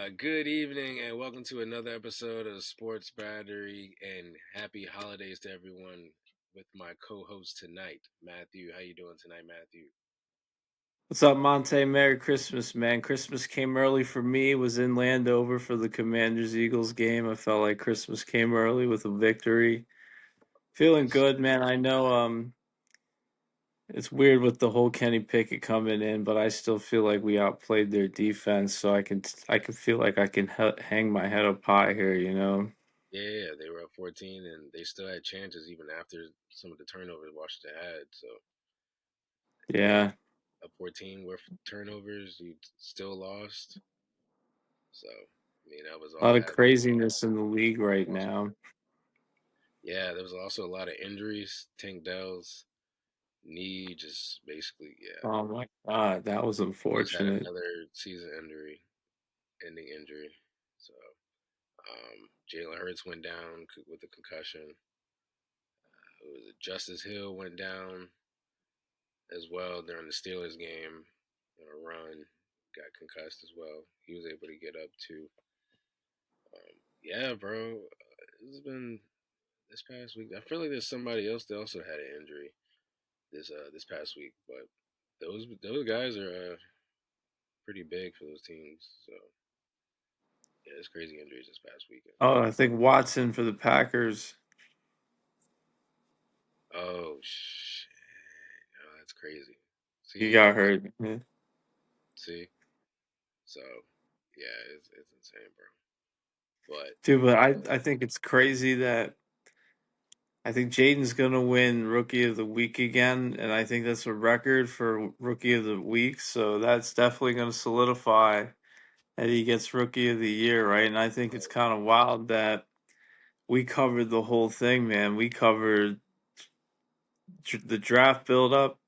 Good evening and welcome to another episode of Sports Battery and happy holidays to everyone with my co-host tonight, Matthew. How you doing tonight, Matthew? What's up, Monte? Merry Christmas, man. Christmas came early for me. Was in Landover for the Commanders Eagles game. I felt like Christmas came early with a victory. Feeling Yes. good, man. I know it's weird with the whole Kenny Pickett coming in, but I still feel like we outplayed their defense, so I can feel like I can hang my head up high here. Yeah, they were up 14 and they still had chances even after some of the turnovers Washington had. So, yeah, Yeah. up 14 with turnovers, you still lost. So, I mean, that was A all lot of that. craziness in the league right now. Yeah, there was also a lot of injuries. Tank Dell's knee just basically, yeah. Oh my God, that was He just had unfortunate. another season ending injury. So Jalen Hurts went down with a concussion. It was Justice Hill went down as well during the Steelers game on a run, got concussed as well. He was able to get up too. Yeah, bro, it's been this past week. I feel like there's somebody else that also had an injury this past week, but those guys are pretty big for those teams. So yeah, it's crazy injuries this past weekend. Oh, I think Watson for the Packers. Oh shit! Oh, that's crazy. He See, got hurt. see. So yeah, it's insane, bro. But Dude, but I uh, I think it's crazy that I think Jayden's gonna win Rookie of the Week again, and I think that's a record for Rookie of the Week. So that's definitely gonna solidify that he gets Rookie of the Year, right? And I think it's kind of wild that we covered the whole thing, man. We covered the draft build up,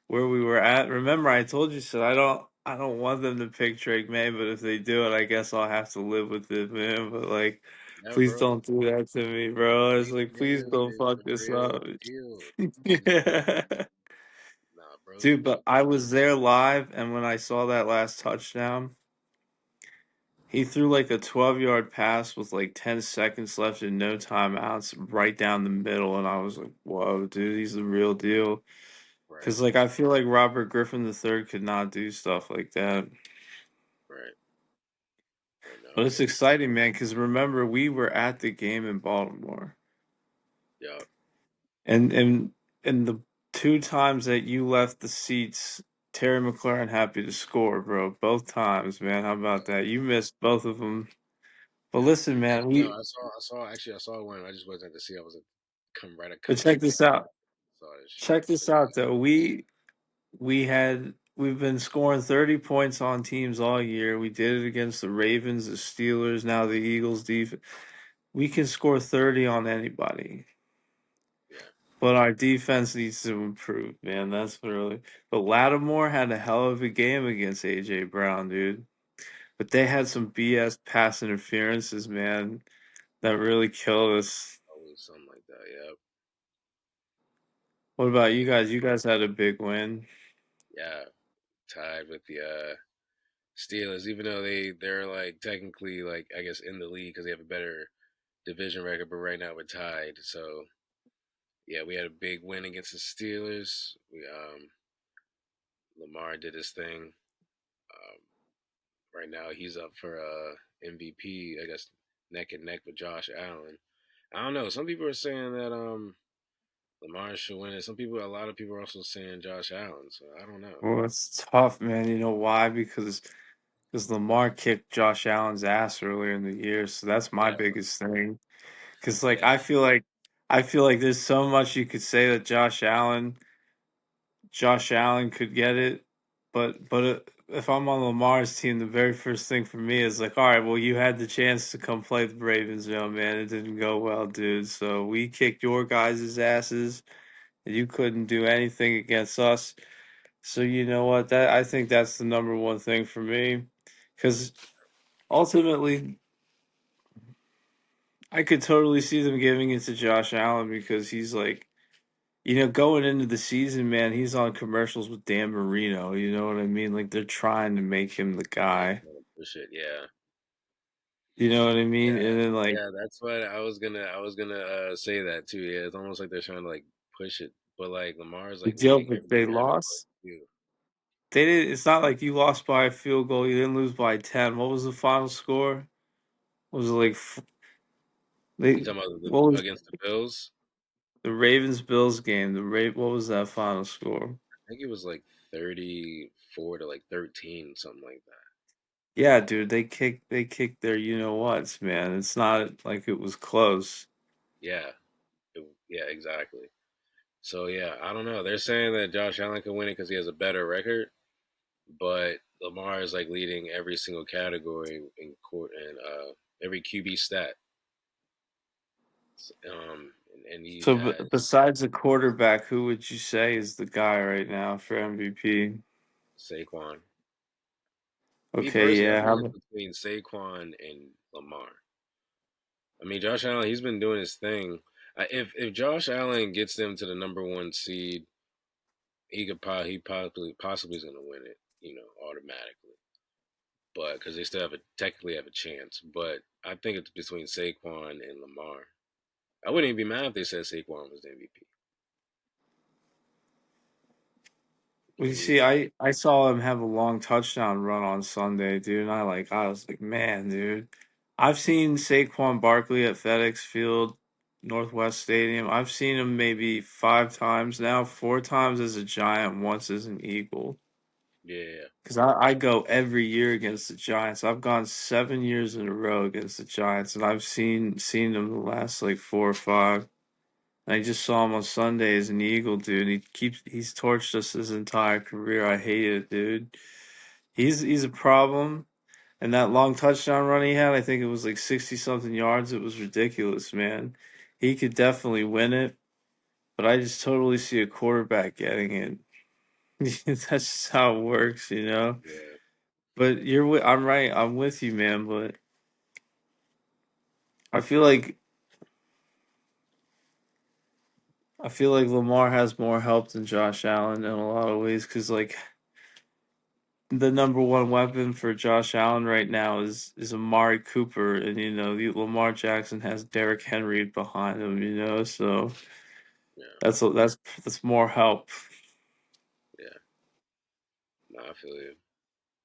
where we were at. Remember, I told you so. I don't want them to pick Drake May, but if they do it, I guess I'll have to live with it, man. But like, yeah, please bro, don't do that to me, bro. It's Drake like, please May don't is fuck the this real up. deal. He's Yeah. nah, bro. Dude, but I was there live, and when I saw that last touchdown, he threw like a 12-yard pass with like 10 seconds left and no timeouts right down the middle, and I was like, whoa, dude, he's the real deal. Right, Because, like, I feel like Robert Griffin III could not do stuff like that. right. I But know. it's exciting, man, because remember, we were at the game in Baltimore. Yeah, And and the two times that you left the seats, Terry McLaurin happy to score, bro. Both times, man. How about that? You missed both of them. But yeah. listen, man, No, we I saw one. I just wasn't to see. I was come right but coming out check the game. this out. Saw this shit. Check this out though. We've been scoring 30 points on teams all year. We did it against the Ravens, the Steelers, now the Eagles defense. We can score 30 on anybody. Yeah, But our defense needs to improve, man. That's really. But Lattimore had a hell of a game against AJ Brown, dude. But they had some BS pass interferences, man, that really killed us. always something like that. Yeah, What about you yeah, guys? You guys had a big win. yeah. Tied with the Steelers, even though they're like technically like I guess in the league because they have a better division record, but right now we're tied. So yeah, we had a big win against the Steelers. We Lamar did his thing. Right now he's up for MVP, I guess neck and neck with Josh Allen. I don't know. Some people are saying that Lamar should win it. A lot of people are also saying Josh Allen. So I don't know. Well, it's tough, man. You know why? Because Lamar kicked Josh Allen's ass earlier in the year, so that's my Yeah, biggest thing. Because like yeah, I feel like there's so much you could say that Josh Allen could get it, but if I'm on Lamar's team, the very first thing for me is like, all right, well, you had the chance to come play the Ravens, man. It didn't go well, dude. So we kicked your guys' asses, and you couldn't do anything against us. So you know what? That I think that's the number one thing for me, because ultimately, I could totally see them giving it to Josh Allen because he's like. Going into the season, man, he's on commercials with Dan Marino. You know what I mean? Like they're trying to make him the yeah, guy. shit. Yeah, You know what I mean? And then Yeah, like yeah. That's what I was gonna say that too. Yeah, it's almost like they're trying to like push it, but like Lamar's the like deal, leading but every they category lost. too. They did. It's not like you lost by a field goal. You didn't lose by 10. What was the final score? Was it like You they? talking about What was against the Bills? the Ravens Bills game? What was that final score? I think it was like 34 to like 13, something like that. Yeah, dude, they kicked their you know what's, man. It's not like it was close. Yeah, yeah, exactly. So yeah, I don't know. They're saying that Josh Allen can win it because he has a better record, but Lamar is like leading every single category in court and every QB stat. And he So has besides the quarterback, who would you say is the guy right now for MVP? Saquon. Me Okay, personally, I yeah. think How it's about, between Saquon and Lamar. I mean, Josh Allen, he's been doing his thing. If Josh Allen gets them to the number one seed, he possibly is going to win it, automatically. But because they still technically have a chance. But I think it's between Saquon and Lamar. I wouldn't even be mad if they said Saquon was the MVP. well, What you do you see, think? I saw him have a long touchdown run on Sunday, dude. And I was like, man, dude. I've seen Saquon Barkley at FedEx Field, Northwest Stadium. I've seen him maybe 5 times now, 4 times as a Giant, once as an Eagle. Yeah, Because I go every year against the Giants. I've gone 7 years in a row against the Giants, and I've seen them the last like 4 or 5. And I just saw him on Sunday as an Eagle, dude. He's torched us his entire career. I hate it, dude. He's a problem. And that long touchdown run he had, I think it was like 60 something yards. It was ridiculous, man. He could definitely win it, but I just totally see a quarterback getting it. That's just how it works, you know. yeah. But I'm right. I'm with you, man. But I feel like I feel like Lamar has more help than Josh Allen in a lot of ways because like the number one weapon for Josh Allen right now is Amari Cooper, and Lamar Jackson has Derrick Henry behind him. So Yeah, that's more help. yeah. No, I feel you.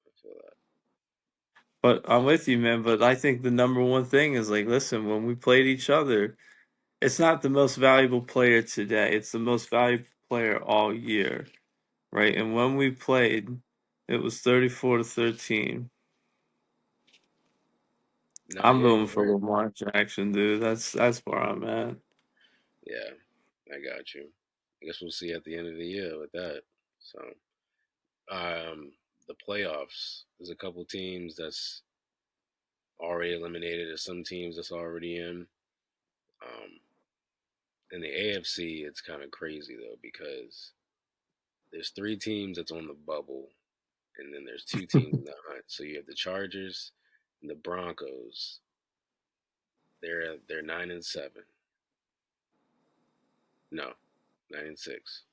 I feel that. But I'm with you, man. But I think the number one thing is like, listen, when we played each other, it's not the most valuable player today. It's the most valuable player all year, right? And when we played, it was 34-13. No, I'm yeah, voting you're for right. Lamar Jackson, dude. That's where I'm at. Yeah, I got you. I guess we'll see at the end of the year with that. So, the playoffs. There's a couple teams that's already eliminated. There's some teams that's already in. Um, in the AFC, it's kind of crazy though because there's three teams that's on the bubble, and then there's two teams in the hunt. So you have the Chargers and the Broncos. They're 9-7. No, 9-6.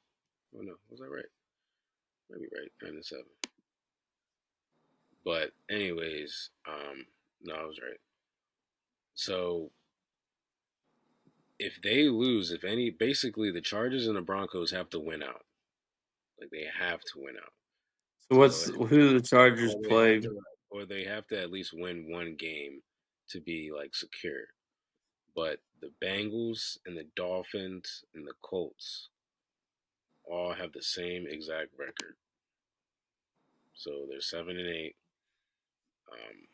Oh no, was that right? Maybe right. 9-7. But anyways, no, I was right. So if they lose, if any, basically the Chargers and the Broncos have to win out. Like they have to win out. So So, who do the Chargers or they have play? to, or they have to at least win one game to be like secure. But the Bengals and the Dolphins and the Colts all have the same exact record. So they're 7-8. Um,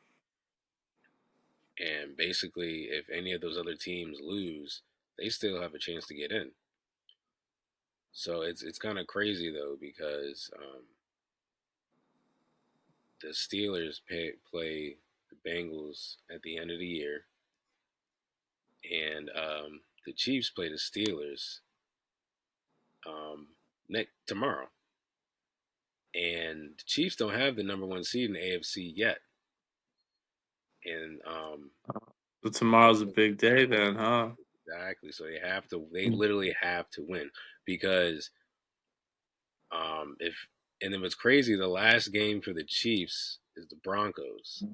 and basically, if any of those other teams lose, they still have a chance to get in. So it's kind of crazy though because the Steelers play the Bengals at the end of the year, and the Chiefs play the Steelers next tomorrow. And the Chiefs don't have the number one seed in the AFC yet, and So tomorrow's a so big day then, huh? exactly. So they literally have to win because if and then what's crazy, the last game for the Chiefs is the Broncos.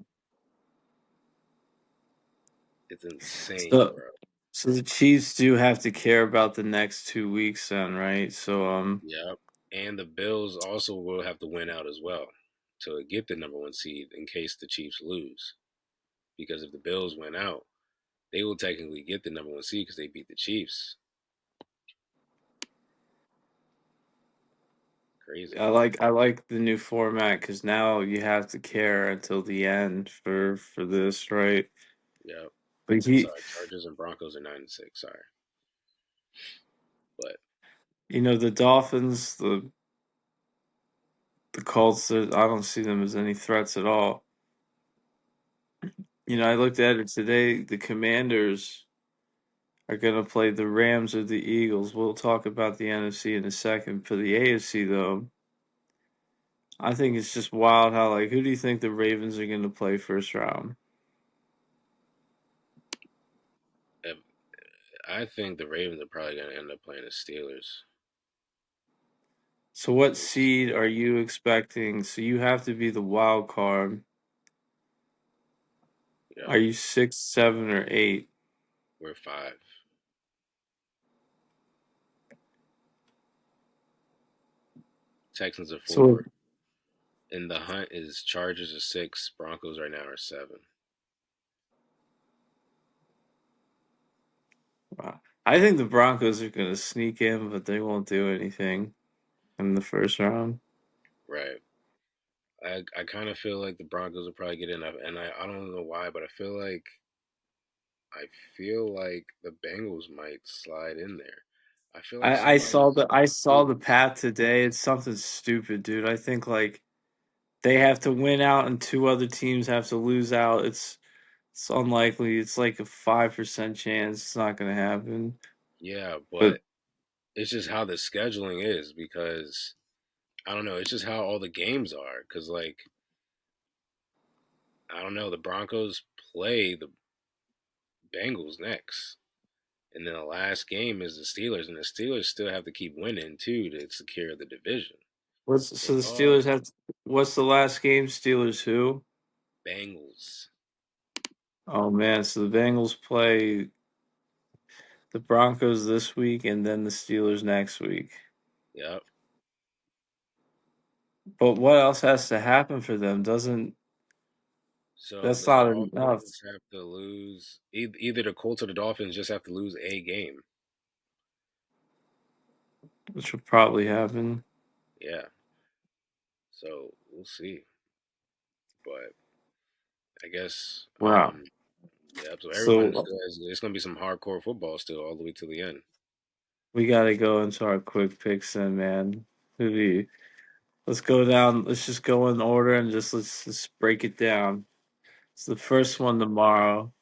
It's insane, So bro. so the Chiefs do have to care about the next 2 weeks then, right? So Yep. And the Bills also will have to win out as well to get the number one seed in case the Chiefs lose. Because if the Bills win out, they will technically get the number one seed because they beat the Chiefs. Crazy. I like the new format because now you have to care until the end for this, right? Yep. But I'm he, sorry. Chargers and Broncos are 9-6. Sorry, but the Dolphins, the Colts, I don't see them as any threats at all. I looked at it today. The Commanders are going to play the Rams or the Eagles. We'll talk about the NFC in a second. For the AFC, though, I think it's just wild how, like, who do you think the Ravens are going to play first round? if, I think the Ravens are probably going to end up playing the Steelers. So, what We'll see. seed are you expecting? So, you have to be the wild card. Yep. Are you 6, 7, or 8? We're 5. Texans are So, 4. And the hunt is Chargers are 6. Broncos right now are 7. wow. I think the Broncos are going to sneak in, but they won't do anything in the first round. Right. I kind of feel like the Broncos will probably get in, and I don't know why, but I feel like the Bengals might slide in there. I feel like I saw somebody's the path today. It's something stupid, dude. I think like they have to win out and two other teams have to lose out. It's unlikely. It's like a 5% chance. It's not gonna happen. yeah, But but it's just how the scheduling is because I don't know. It's just how all the games are because like I don't know. The Broncos play the Bengals next. And then the last game is the Steelers, and the Steelers still have to keep winning too to secure the division. so They the are Steelers have what's the last game? Steelers who? Bengals. Oh man, so the Bengals play the Broncos this week and then the Steelers next week. Yep. But what else has to happen for them? Doesn't So That's the not enough, Dolphins have to lose. Either the Colts or the Dolphins just have to lose a game. which will probably happen. Yeah. So we'll see. But I guess, Wow. yeah. So everyone So still has. It's gonna be some hardcore football still all the way to the end. we got to go into our quick picks then, man. Who do you, let's go down. Let's just go in order and let's break it down. It's the All right. first one tomorrow.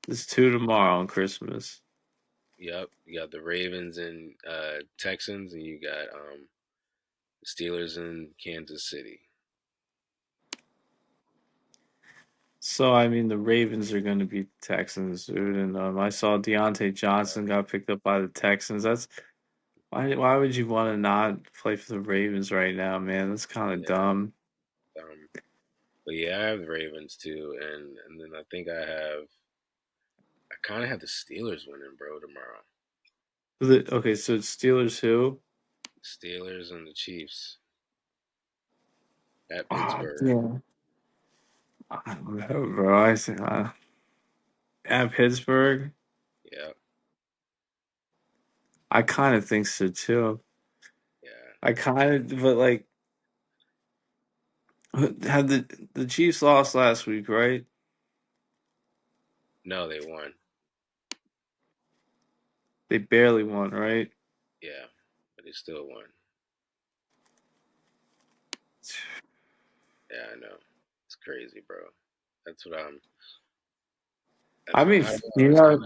There's two tomorrow on Christmas. Yep. You got the Ravens and Texans, and you got the Steelers and Kansas City. So I mean, the Ravens are going to beat the Texans, dude. And I saw Deontay Johnson got picked up by the Texans. That's why would you want to not play for the Ravens right now, man? That's kind of Yeah. dumb. Um, but yeah, I have the Ravens too, and then I kind of have the Steelers winning, bro, tomorrow. Okay, so it's Steelers who? Steelers and the Chiefs at Oh, Pittsburgh. yeah. I don't know, bro. I think at Pittsburgh, Yeah, I kind of think so too. yeah. I kind of, but like, had the Chiefs lost last week, right? No, they won. They barely won, right? Yeah, but they still won. Yeah, I know. It's crazy, bro. That's what I'm. I That's what mean, I. It's kind of